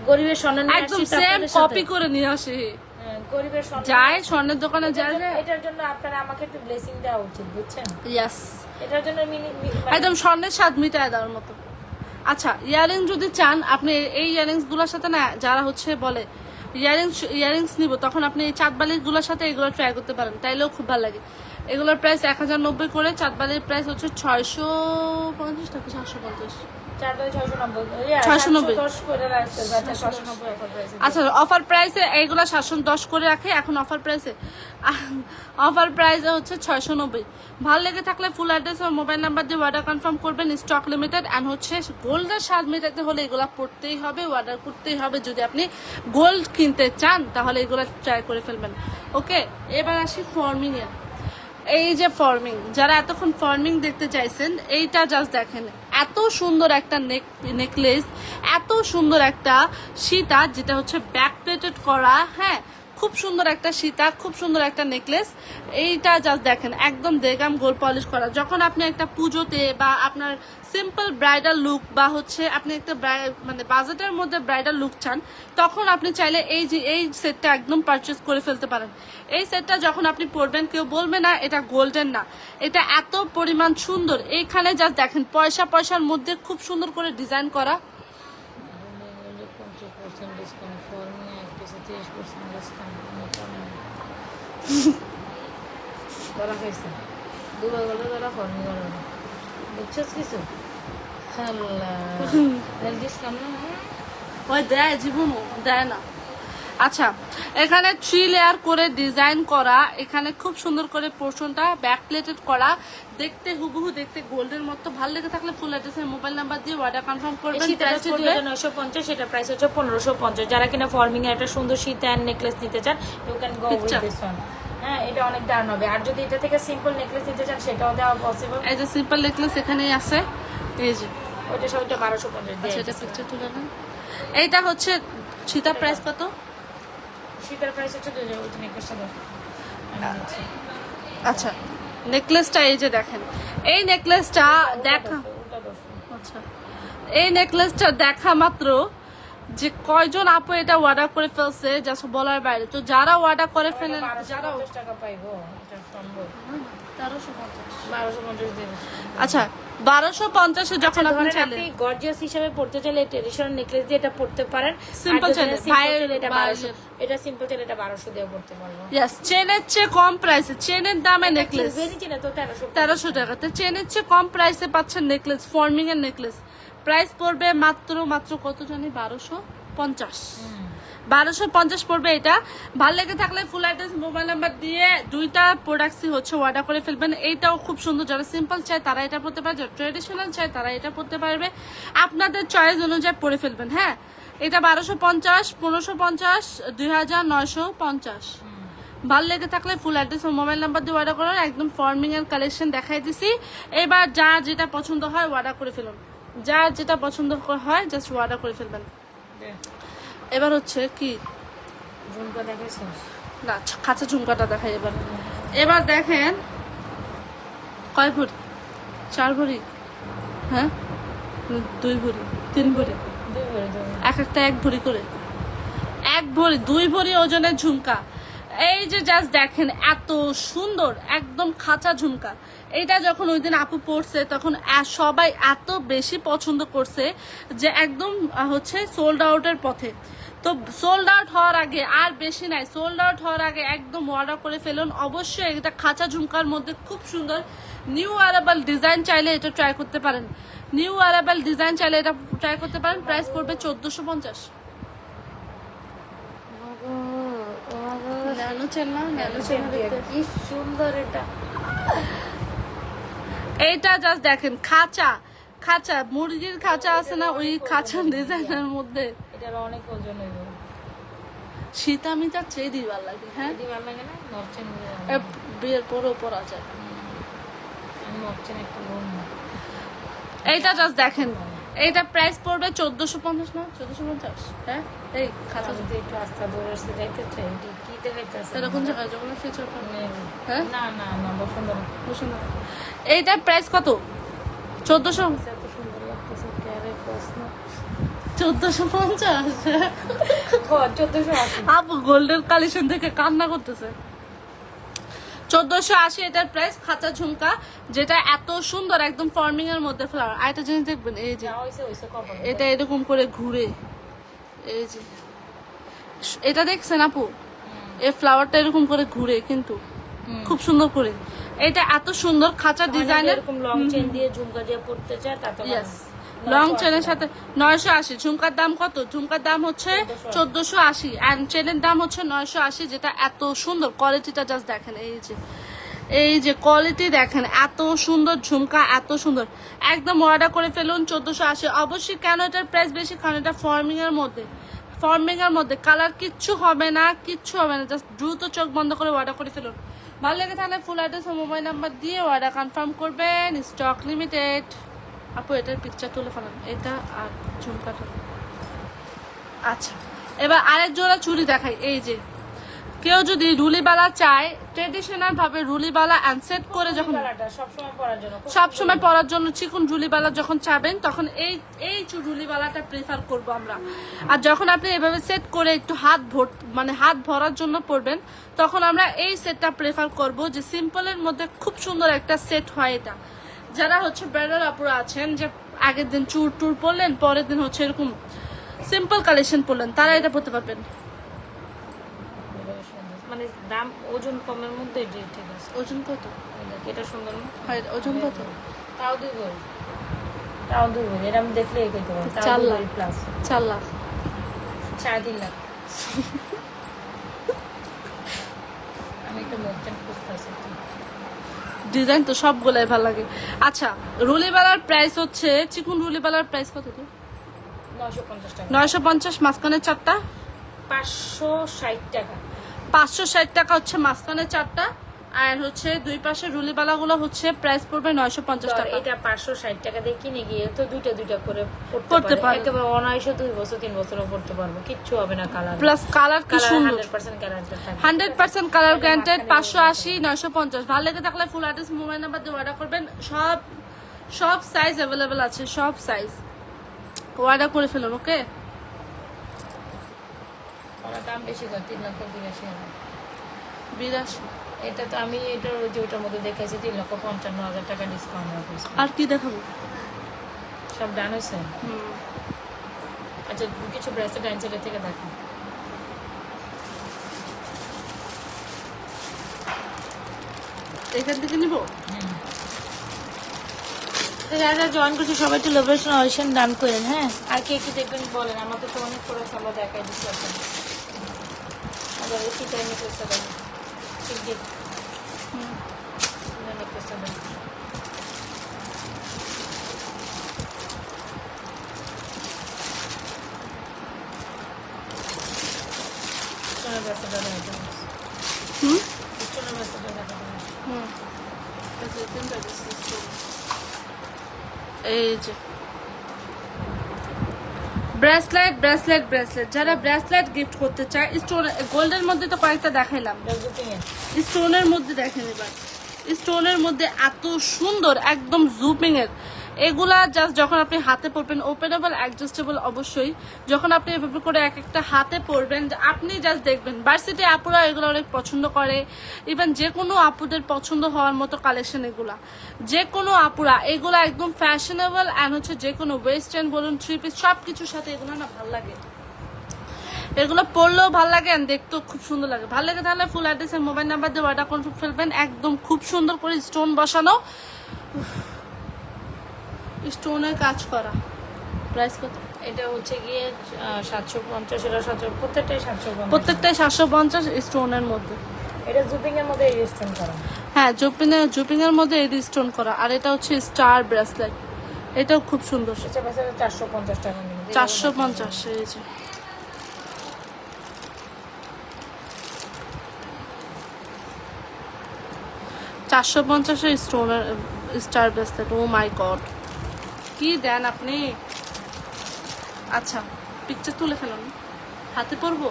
গরিবের স্বর্ণ নিয়ে একদম আসছি সেম আপনাদের সাথে। কপি করে নিয়ে আসে। গরিবের স্বর্ণ যায় স্বর্ণের দোকানে যায়। এটার জন্য আপনারা আমাকে একটু ব্লেসিং দেওয়া উচিত, বুঝছেন? ইয়েস, এটার জন্য একদম স্বর্ণের স্বাদ মিটায় দেওয়ার মতো। আচ্ছা, ইয়ারিং যদি চান আপনি এই ইয়ারিংস গুলোর সাথে না, যারা হচ্ছে বলে ইয়ারিংস নিব, তখন আপনি এই চাঁদবালির গুলোর সাথে এগুলো ট্রাই করতে পারেন, তাইলেও খুব ভালো লাগে। এগুলোর প্রাইস 1090 করে, চাঁদবালির প্রাইস হচ্ছে 650 টাকা, 750। 690 আচ্ছা, অফার প্রাইসে এইগুলো 710 করে রাখে এখন। অফার প্রাইসে হচ্ছে 690। ভালো লেগে থাকলে ফুল অ্যাড্রেস আর মোবাইল নাম্বার দিয়ে অর্ডার কনফার্ম করবেন। স্টক লিমিটেড অ্যান্ড হচ্ছে গোল্ডের স্বাদ মেটাতে হলে এগুলো পড়তেই হবে, অর্ডার করতেই হবে। যদি আপনি গোল্ড কিনতে চান তাহলে এগুলো ট্রাই করে ফেলবেন। ওকে, এবার আসি ফর্মিং এ। এই যে ফর্মিং, যারা এতক্ষণ ফর্মিং দেখতে চাইছেন, এইটা জাস্ট দেখেন। এত সুন্দর একটা নেকলেস, এত সুন্দর একটা সীতা, যেটা হচ্ছে ব্যাক প্লেটেড করা। হ্যাঁ, খুব সুন্দর একটা সীতা, খুব সুন্দর একটা নেকলেস। এইটা জাস্ট দেখেন, একদম দেগাম গোল পলিশ করা। যখন আপনি একটা পুজোতে বা আপনার সিম্পল ব্রাইডাল লুক, বা হচ্ছে আপনি একটা মানে বাজেটের মধ্যে ব্রাইডাল লুক চান, তখন আপনি চাইলে এই সেটটা একদম পারচেস করে ফেলতে পারেন। এই সেটটা যখন আপনি পরবেন, কেউ বলবে না এটা গোল্ডেন না। এটা এত পরিমাণ সুন্দর। এইখানে জাস্ট দেখেন, পয়সার মধ্যে খুব সুন্দর করে ডিজাইন করা। ওই দেয়, জীবনও দেয় না। আচ্ছা, এখানে 3 লেয়ার করে ডিজাইন করা, এখানে খুব সুন্দর করে পোর্শনটা ব্যাক প্লেটেড করা, দেখতে হুবহু দেখতে গোল্ডের মতো। ভালো লেগে থাকলে ফুল অ্যাড্রেসের মোবাইল নাম্বার দিয়ে অর্ডার কনফার্ম করবেন। প্রাইস পড়বে 950, এটা প্রাইস হচ্ছে 1550। যারা কিনা ফর্মিং এর একটা সুন্দর সীতা এন্ড নেকলেস নিতে চান, you can go with this one. হ্যাঁ, এটা অনেক দারুণ হবে। আর যদি এটা থেকে সিম্পল নেকলেস নিতে চান, সেটাও দেওয়া পসিবল। এই যে সিম্পল নেকলেস এখানেই আছে, এই যে ওইটা সবটা 1250 দিয়ে। আচ্ছা, এটা পিকচার তুলে নেন। এইটা হচ্ছে সীতা, প্রাইস কত? সীতার প্রাইস হচ্ছে 2000। ওই নেকলেসটা দাও। আচ্ছা, নেকলেসটা এই যে দেখেন, এই নেকলেসটা দেখা, আচ্ছা, এই নেকলেসটা দেখা মাত্র যে কয়জন আপু এটা অর্ডার করে ফেলছে, জাস্ট বলার বাইরে। তো যারা অর্ডার করে ফেলেন, যারা 1250 টাকা পাইবো, এটা সম্ভব। 1350। দিয়ে। আচ্ছা, 1250 যখন আপনি চাইলে আপনি গর্জিয়াস হিসেবে পড়তে চাইলে ট্রেডিশনাল নেকলেস দিয়ে এটা পড়তে পারেন। সিম্পল চাইলে এটা 1200, এটা সিম্পল চাইলে এটা 1200 দিয়ে পড়তে পারবো। ইয়েস, চেনের চেয়ে কম প্রাইসে, চেনের দামে নেকলেস বেরিয়েছে না তো 1300 টাকাতে, চেনের চেয়ে কম প্রাইসে পাচ্ছেন নেকলেস, ফর্মিং এর নেকলেস। প্রাইস পড়বে মাত্র কত জানি, 1250। 1250 পড়বে এটা। ভালো লেগে থাকলে ফুল অ্যাড্রেস মোবাইল নাম্বার দিয়ে দুইটা প্রোডাক্টসই হচ্ছে অর্ডার করে ফেলবেন। এইটাও খুব সুন্দর, যারা সিম্পল চায় তারা এটা পড়তে পারে, যারা ট্রেডিশনাল চায় তারা এটা পড়তে পারবে, আপনাদের চয়েস অনুযায়ী পরে ফেলবেন। হ্যাঁ, এটা 1250, 1550, 2950। ভালো লেগে থাকলে ফুল অ্যাড্রেস ও মোবাইল নাম্বার দিয়ে অর্ডার করুন। একদম ফর্মিং এর কালেকশন দেখাই দিছি। এবার যার যেটা পছন্দ হয় অর্ডার করে ফেলুন, যার যেটা পছন্দ হয় জাস্ট অর্ডার করে ফেলবেন। এবার হচ্ছে কি ঝুমকা দেখেছো না, খাঁচা ঝুমকাটা দেখাই। এবার দেখেন কয় ভরি, 4 ভরি, হ্যাঁ 2 ভরি, 3 ভরি, এক একটা 1 ভরি করে, 1 ভরি 2 ভরি ওজনের ঝুমকা। এই যে জাস্ট দেখেন এত সুন্দর একদম খাঁচা ঝুমকা। এইটা যখন ওই দিন আপু পড়ছে তখন সবাই এত বেশি পছন্দ করছে যে একদম হচ্ছে সোল্ড আউটের পথে। তো সোল্ড আউট হওয়ার আগে আর বেশি নাই, সোল্ড আউট হওয়ার আগে একদম অর্ডার করে ফেলুন। অবশ্যই এটা খাঁচা ঝুমকার মধ্যে খুব সুন্দর নিউ আরাবাল ডিজাইন, চাইলে এটা ট্রাই করতে পারেন। নিউ আরাবাল ডিজাইন চাইলে এটা ট্রাই করতে পারেন। প্রাইস পড়বে 1450। কি সুন্দর এটা। এইটা জাস্ট দেখেন খাঁচা, খাঁচা মুরগির খাঁচা আছে না, ওই খাঁচা ডিজাইনের মধ্যে। এটার অনেক ওজন হইব। সীতা মিতা চেয়ে দিবার লাগে। হ্যাঁ, দিবার লাগে না, নরচেন বিয়ের পরেও পরা যায়। আমি নরচেন একটা লোন। এইটা জাস্ট দেখেন, এইটা প্রাইস পড়বে 1450 না 1450। হ্যাঁ, এই খাঁচা যদি একটু আস্তে দৌড়াচ্ছে যাইতেছে, এটি কি দেখাইতেছে? এটা কোন জায়গায় যখন ফিচার হ্যাঁ না না না বসুন্ধরা। বসুন্ধরা। এইটার প্রাইস কত? 1400। এত সুন্দর লাগতেছে। ক্যারে প্রশ্ন 1450। 1480। আপু গোল্ডের কালেকশন থেকে কান্না করতেছে। 1480 এটার প্রাইস। খাঁচা ঝুমকা যেটা এত সুন্দর একদম ফর্মিং এর মধ্যে ফ্লাওয়ার। আরেকটা জিনিস দেখবেন, এই যে এটা এরকম করে ঘুরে, এই যে এটা দেখছেন আপু, এই ফ্লাওয়ারটা এরকম করে ঘুরে কিন্তু খুব সুন্দর করে। এটা এত সুন্দর খাঁচা ডিজাইনের। এরকম লং চেন দিয়ে ঝুমকা দিয়ে পড়তে চায় তাতে লং চেনের সাথে 980। ঝুমকার দাম কত? ঝুমকার দাম হচ্ছে 1480 এন্ড চেনের দাম হচ্ছে 980। যেটা এত সুন্দর কোয়ালিটিটা জাস্ট দেখেন, এই যে কোয়ালিটি দেখেন, এত সুন্দর ঝুমকা, এত সুন্দর। একদম অর্ডার করে ফেলুন 1480। অবশ্যই কেন এটার প্রাইস বেশি, কারণ এটা ফর্মিং এর মধ্যে, ফর্মিং এর মধ্যে কালার কিচ্ছু হবে না, কিচ্ছু হবে না। জাস্ট দ্রুত চোখ বন্ধ করে অর্ডার করে ফেলুন। ভালো লেগে তাহলে ফুল অ্যাড্রেস ও মোবাইল নাম্বার দিয়ে অর্ডার কনফার্ম করবেন। Stock limited. আপু এটার পিকচার তুলে ফেলান, এটা আর ঝুমকাটা। আচ্ছা, এবার আরেক জোড়া চুড়ি দেখাই। এই যে কেউ যদি রুলিবালা চায়, ট্রেডিশনাল ভাবে রুলিবালা অ্যান্ড সেট করে যখন সবসময় পরার জন্য চিকন রুলিবালা যখন চাবেন, তখন এই রুলিবালাটা প্রেফার করব আমরা। আর যখন আপনি এভাবে সেট করে একটু হাত ভরার জন্য পরবেন, তখন আমরা এই সেটটা প্রেফার করব। যে সিম্পলের মধ্যে খুব সুন্দর একটা সেট হয় এটা। যারা হচ্ছে ব্রাইডাল আপুরা আছেন যে আগের দিন চুর টুর পরলেন, পরের দিন হচ্ছে এরকম সিম্পল কালেকশন পরলেন, তারা এটা পরতে পারবেন। মানে দাম ওজন কমের মধ্যে ঠিক আছে। ওজন কত? এটা সুন্দর না? ওজন কত? তাও 2 ভরি, তাও 2 ভরি। এটা আমি দেখলে এই কইতে পারবো। 4 লাখ প্লাস। 4 লাখ 3.5 লাখ। আমি একটা মোচেন খুঁজতেছি। ডিজাইন তো সবগুলাই ভালো লাগে। আচ্ছা, রুলিবালার প্রাইস হচ্ছে, চিকন রুলিবালার প্রাইস কত? 950 টাকা। 950 মাঝখানে 4টা 560 টাকা। 560 টাকা হচ্ছে মাঝখানে 4টা। আর হচ্ছে দুই পাশে রুলিবালা গুলো হচ্ছে প্রাইস পড়বে 950 টাকা। এটা 560 টাকা দিয়ে কিনে গিয়ে তো দুইটা করে পড়তে পারবে। একেবারে অনায়াসে 2 বছর 3 বছরও পড়তে পারবো, কিচ্ছু হবে না। কালার প্লাস কালার কি সুন্দর, 100% গ্যারান্টেড থাকে। 100% কালার গ্যারান্টেড। 580 950। ভালো লেগে থাকলে ফুল অ্যাড্রেস মোবাইল নাম্বার দিয়ে অর্ডার করবেন। সব সাইজ अवेलेबल আছে, সব সাইজ অর্ডার করে ফেলুন। ওকে, ওরা দাম বেশি করে 3,82,000। 82। এটা তো আমি এটার ওইটার মধ্যে দেখেছি 3,55,000 টাকা ডিসকাউন্ট আছে। আর কি দেখাবো? সব ডান হয়েছে। আচ্ছা, কিছু ব্রেসলেট ডাইন সাইড থেকে দেখো। এখান থেকে নিব। যারা জয়েন করছে সবাই একটু লোকেশন অডিশন ডান করেন। হ্যাঁ, আর কে কি দেখবেন বলেন, আমাকে তো অনেক করে সবাই দেখাই দিচ্ছে। এই শীতের নেকলেসটা দেখো ঠিক ঠিক নেকলেসটা দেখো স্টোনের ব্রেসলেটটা দেখো হুম স্টোনের ব্রেসলেটটা দেখো হুম এই যে ব্রেসলেট ব্রেসলেট ব্রেসলেট যারা ব্রেসলেট গিফট করতে চায় স্টোন গোল্ডের মধ্যে তো কয়েকটা দেখাইলাম স্টোনের মধ্যে দেখেন এবার স্টোনের মধ্যে এত সুন্দর একদম জুপিং এর এগুলা জাস্ট যখন আপনি হাতে পরবেন ওপেনেবল অ্যাডজাস্টেবল অবশ্যই যখন আপনি এভাবে করে এক একটা হাতে পরবেন আপনি জাস্ট দেখবেন ভার্সিটি আপুরা এগুলো অনেক পছন্দ করে ইভেন যে কোনো আপুদের পছন্দ হওয়ার মতো কালেকশন এগুলা যে কোনো আপুরা এগুলা একদম ফ্যাশনেবল অ্যান্ড হচ্ছে যে কোনো ওয়েস্টার্ন বলুন থ্রি পিস সব কিছুর সাথে এগুলো না ভালো লাগে এগুলো পরলেও ভালো লাগে আর দেখতেও খুব সুন্দর লাগে ভালো লাগে তাহলে ফুল অ্যাড্রেসের মোবাইল নাম্বার দিয়ে অর্ডার করে ফেলবেন একদম খুব সুন্দর করে স্টোন বসানো স্টোনের কাজ করা প্রাইস কত এটা হচ্ছে গিয়ে 750 এটা 700 প্রত্যেকটাই 750 স্টোনের মধ্যে এটা জুপিং এর মধ্যে এই স্টোন করা হ্যাঁ জুপিং এর মধ্যে এই স্টোন করা আর এটা হচ্ছে স্টার ব্রেসলেট এটাও খুব সুন্দর এটা পাশে 450 টাকা নিবে 450 এই যে $450 স্টোনের স্টার ব্রেসলেট ও মাই গড কি দেন আপনি আচ্ছা পিকচার তুলে ফেলুন হাতে পরবো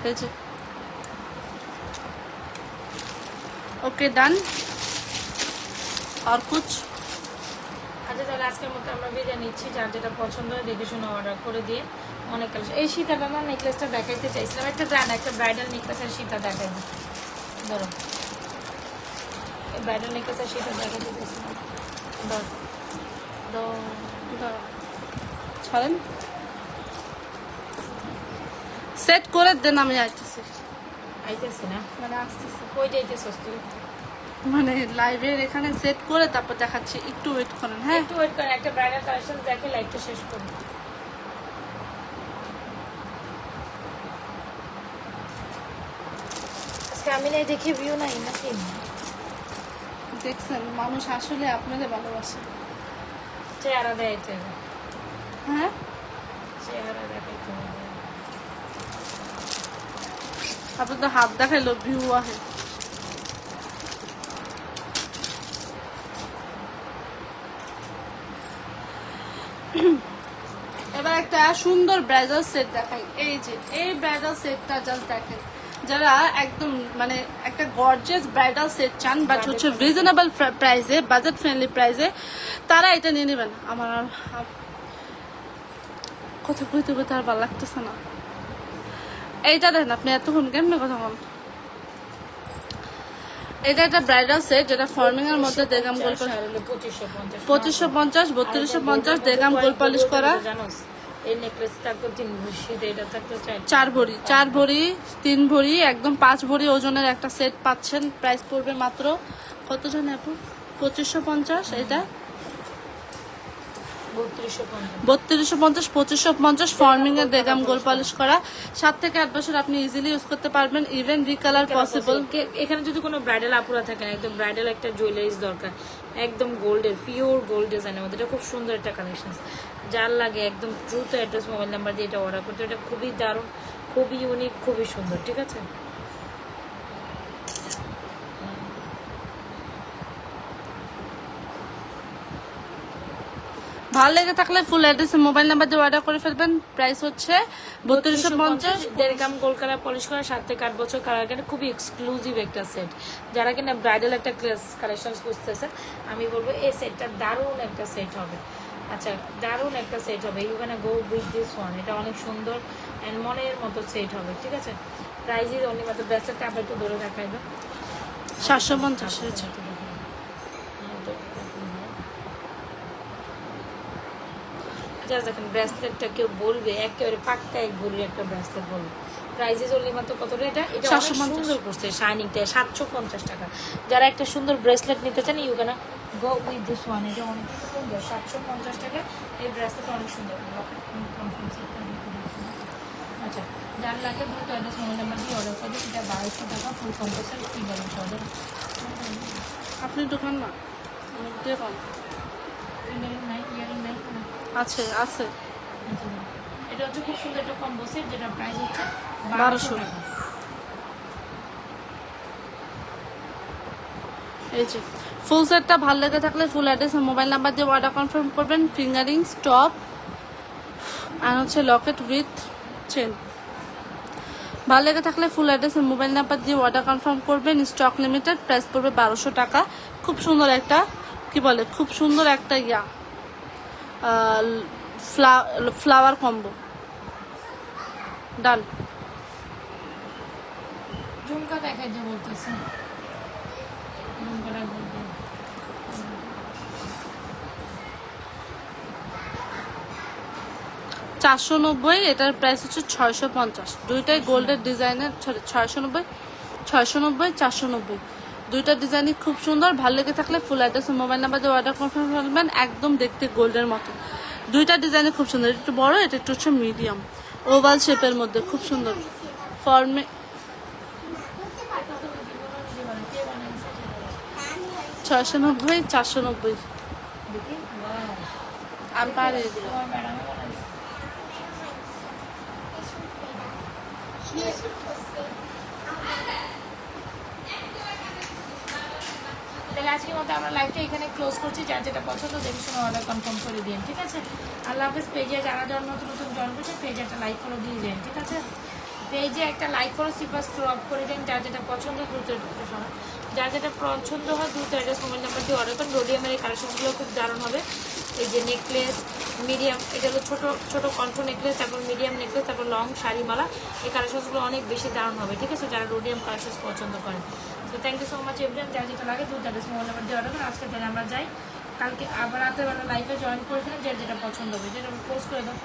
এই যে ওকে ডান আর কুছ আচ্ছা তাহলে আজকের মতো আমরা বিদায় নিচ্ছি যার যেটা পছন্দ হয় দেখে শুনে অর্ডার করে দিয়ে অনেক কালেকশন এই সীতাটা না নেকলেসটা দেখাইতে চাইছিলাম একটা ব্রাইডাল নেকলেসের সীতা দেখাই ধরো এই ব্রাইডাল নেকলেসের সীতা দেখাইতে চাইছিলাম ছাড়েন সেট করে দেন আমি আইতেছি আইতেছি না মানে আসতেছি কই যাইতেছস তুই মানে লাইভের এখানে সেট করে তারপর দেখাচ্ছি একটু ওয়েট করেন হ্যাঁ একটু ওয়েট করেন একটা ব্রাইডাল কালেকশন দেখে লাইভটা শেষ করুন আজকে আমি নাই দেখি ভিউ নাই নাকি দেখছেন মানুষ আসলে আপনাদের ভালোবাসে চেহারা দেখাইতে হবে হ্যাঁ চেহারা দেখাইতে হবে আপনি তো হাত দেখাইলো ভিউ আহে এবার একটা সুন্দর ব্রাইডাল সেট দেখাই এই যে এই ব্রাইডাল সেটটা জাস্ট দেখেন যারা একদম মানে একটা গর্জিয়াস ব্রাইডাল সেট চান বাট হচ্ছে রিজনেবল প্রাইসে বাজেট ফ্রেন্ডলি প্রাইসে তারা এটা নিয়ে নেবেন আমার আর কথা কইতে কইতে আর ভালো লাগতেছে না এইটা দেখেন আপনি এতক্ষণ কেমনে কথা বল এটা একটা ব্রাইডাল সেট যেটা ফর্মিং এর মধ্যে দেগাম গোল 2550 3250 দেগাম গোল পলিশ করা এই নেকলেস থাকতো 3 ভরি এটা থাকতো 4 ভরি 4 ভরি 3 ভরি একদম 5 ভরি ওজনের একটা সেট পাচ্ছেন প্রাইস পড়বে মাত্র কত জানেন আপু 2550 এটা 3250 2550 ফর্মিং এর দেগাম গোল পলিশ করা 7 থেকে 8 বছর আপনি ইজিলি ইউজ করতে পারবেন ইভেন রিকালার পসিবল এখানে যদি কোনো ব্রাইডাল আপুরা থাকেন একদম ব্রাইডাল একটা জুয়েলারিজ দরকার একদম গোল্ডের পিওর গোল্ড ডিজাইনের মধ্যে এটা খুব সুন্দর একটা কালেকশন যার লাগে একদম দ্রুত অ্যাড্রেস মোবাইল নাম্বার দিয়ে এটা অর্ডার করতে এটা খুবই দারুণ খুবই ইউনিক খুবই সুন্দর ঠিক আছে ভালো লেগে থাকলে ফুল অ্যাড্রেস মোবাইল নাম্বার দিয়ে অর্ডার করে ফেলবেন প্রাইস হচ্ছে 3250 দেড়গ্রাম গোল্ড কালার পলিশ করা 7 থেকে 8 বছর কালার কেটে খুবই এক্সক্লুসিভ একটা সেট যারা কিনা ব্রাইডাল একটা কালেকশন খুঁজতেছে আমি বলবো এই সেটটা দারুণ একটা সেট হবে আচ্ছা দারুণ একটা সেট হবে you can go with this one এটা অনেক সুন্দর অ্যান্ড মনের মতো সেট হবে ঠিক আছে প্রাইস ইজ অনলি মাত্র ব্রেসলেটটা আবার একটু ধরে দেখাইবে 750 হয়েছে জাস্ট দেখেন ব্রেসলেটটা কেউ বলবে একেবারে পাক্কা এক ভরির একটা ব্রেসলেট বলবে প্রাইসেস অনলি মাত্র কত এটা এটা অনেক সুন্দর করছে শাইনিংটা 750 টাকা যারা একটা সুন্দর ব্রেসলেট নিতে চান you can go with this one এটা অনেক সুন্দর 750 টাকা এই ব্রেসলেটটা অনেক সুন্দর আচ্ছা, যার লাগে দ্রুত অ্যাড্রেস মোবাইল নাম্বার দিয়ে অর্ডার করবে। সেটা 1200 টাকা ফুল কম্পালসারি, কী বলেন সদের আপনি দোকান না দিয়ে পান ইমেল নাই, ইয়ারিং নাই কোনো? আছে আছে আচ্ছা, এটা হচ্ছে খুব সুন্দর একটা কম্বো সেট, যেটা প্রাইস হচ্ছে 1200 টাকা। এই যে ফুল সেটটা ভালো লেগে থাকলে ফুল অ্যাড্রেস আর মোবাইল নাম্বার দিয়ে অর্ডার কনফার্ম করবেন। ফিঙ্গারিংস, টপ আর হচ্ছে লকেট উইথ চেন। ভালো লেগে থাকলে ফুল অ্যাড্রেস আর মোবাইল নাম্বার দিয়ে অর্ডার কনফার্ম করবেন। স্টক লিমিটেড, প্রাইস পড়বে 1200 টাকা। খুব সুন্দর একটা কি বলে, খুব সুন্দর একটা ফ্লাওয়ার কম্বো। ডান। ঝুমকা দেখাই যে বলতেছে, ঝুমকাটা বলতে 490, এটার প্রাইস হচ্ছে 650। দুইটাই গোল্ডের ডিজাইনের, সরি 690, 490। দুইটা ডিজাইনই খুব সুন্দর। ভালো লেগে থাকলে ফুল অ্যাড্রেস মোবাইল নাম্বার দিয়ে অর্ডার কনফার্ম করবেন। একদম দেখতে গোল্ডের মতো। দুইটা ডিজাইনই খুব সুন্দর, এটা একটু বড়, এটা একটু হচ্ছে মিডিয়াম ওভাল শেপের মধ্যে, খুব সুন্দর ফর্মে। 690, 490 দেখি। আর পারে দিলাম। তোমার ম্যাডামে বানাইছে। তাহলে আজকের মতো আমরা লাইভটা এখানে ক্লোজ করছি। যার যেটা পছন্দ দেখে শুনে অর্ডার কনফার্ম করে দিন, ঠিক আছে? আল্লাহ হাফেজ। পেজে যারা যারা নতুন নতুন জয়েন করছে, পেজে একটা লাইক ফলো দিয়ে দেন, ঠিক আছে? পেজে একটা লাইক ফলো সিফার স্ক্রব করে দেন। যার যেটা পছন্দ দ্রুত, যার যেটা পছন্দ হয় দ্রুত অ্যাড্রেস মোবাইল নাম্বার দিয়ে অর্ডার করেন। রোডিয়ামের এই কালেকশনগুলো খুব দারুণ হবে। এই যে নেকলেস, মিডিয়াম, এটা হলো ছোটো ছোটো কণ্ঠ নেকলেস, তারপর মিডিয়াম নেকলেস, তারপর লং শাড়িমালা, এই কালেকশনসগুলো অনেক বেশি দারুণ হবে, ঠিক আছে? যারা রোডিয়াম কালেকশন পছন্দ করেন। তো thank you so much everyone. যার যেটা লাগে দ্রুত অ্যাড্রেস মোবাইল নাম্বার দিয়ে অর্ডার করেন। আজকে দিন আমরা যাই, কালকে আবার রাতের বেলা লাইভে জয়েন করে ফেলেন। যার যেটা পছন্দ হবে, যেটা পোস্ট করে দাও।